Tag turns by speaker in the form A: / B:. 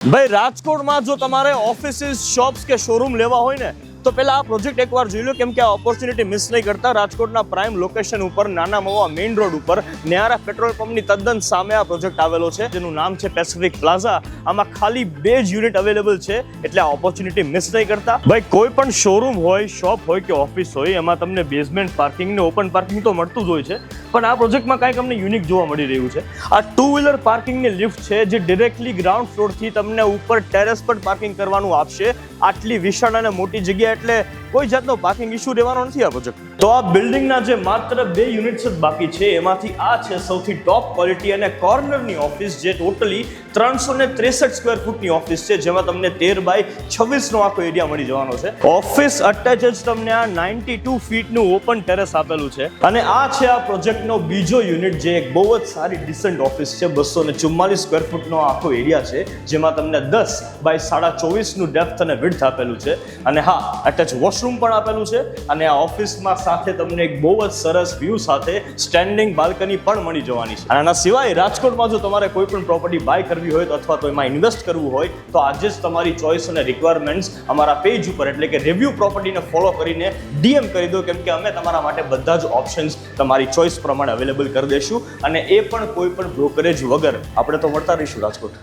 A: ભાઈ રાજકોટમાં જો તમારે ઓફિસીસ શોપ્સ કે શોરૂમ લેવા હોય ને તો પહેલા આ પ્રોજેક્ટ એકવાર જોઈ લો, કેમ કે આ ઓપોર્ચ્યુનિટી મિસ નહીં કરતા. રાજકોટના પ્રાઇમ લોકેશન ઉપર નાના મવા મેઇન રોડ ઉપર ન્યારા પેટ્રોલ પંપની તદ્દન સામે આ પ્રોજેક્ટ આવેલો છે, જેનું નામ છે પેસિફિક પ્લાઝા. આમાં ખાલી 2 જ યુનિટ અવેલેબલ છે, એટલે આ ઓપોર્ચ્યુનિટી મિસ નહીં કરતા. ભાઈ કોઈ પણ શોરૂમ હોય, શોપ હોય કે ઓફિસ હોય, એમાં તમને બેઝમેન્ટ પાર્કિંગ ને ઓપન પાર્કિંગ તો મળતું જ હોય છે, પણ આ પ્રોજેક્ટમાં કાંઈક અમને યુનિક જોવા મળી રહ્યું છે. આ 2 વ્હીલર પાર્કિંગની લિફ્ટ છે, જે ડિરેક્ટલી ગ્રાઉન્ડ ફ્લોરથી તમને ઉપર ટેરેસ પર પાર્કિંગ કરવાનું આપશે. આટલી વિશાળ અને મોટી જગ્યા એટલે કોઈ જાતનો પાર્કિંગ ઇશ્યુ રહેવાનો નથી આ પ્રોજેક્ટ. તો આ બિલ્ડિંગના જે માત્ર 2 યુનિટ્સ જ બાકી છે, એમાંથી આ છે સૌથી ટોપ ક્વોલિટી અને કોર્નરની ઓફિસ, જે ટોટલી 363 સ્ક્વેર ફૂટની ઓફિસ છે, જેમાં તમને 13 બાય 26 નો આખો એરિયા મળી જવાનો છે. ઓફિસ અટેચ જ તમને આ 92 ફીટનું ઓપન ટેરેસ આપેલું છે. અને આ છે આ પ્રોજેક્ટનો બીજો યુનિટ, જે એક બહુ જ સારી ડિસન્ટ ઓફિસ છે. 244 સ્ક્વેર ફૂટનો આખો એરિયા છે, જેમાં તમને 10 બાય 24.5 નું ડેપ્થ અને વિડ્થ આપેલું છે. અને હા, અટેચ વોશરૂમ પણ આપેલું છે. અને આ ઓફિસમાં સાથે તમને એક બહુ જ સરસ વ્યૂ સાથે સ્ટેન્ડિંગ બાલ્કની પણ મળી જવાની છે. અને આના સિવાય રાજકોટમાં જો તમારે કોઈ પણ પ્રોપર્ટી બાય કરવી હોય તો અથવા તો એમાં ઇન્વેસ્ટ કરવું હોય તો આજે જ તમારી ચોઇસ અને રિક્વાયરમેન્ટ્સ અમારા પેજ ઉપર એટલે કે રિવ્યુ પ્રોપર્ટીને ફોલો કરીને DM કરી દો, કેમ કે અમે તમારા માટે બધા જ ઓપ્શન્સ તમારી ચોઇસ પ્રમાણે અવેલેબલ કરી દઈશું. અને એ પણ કોઈ પણ બ્રોકરેજ વગર. આપણે તો મળતા રહીશું રાજકોટ.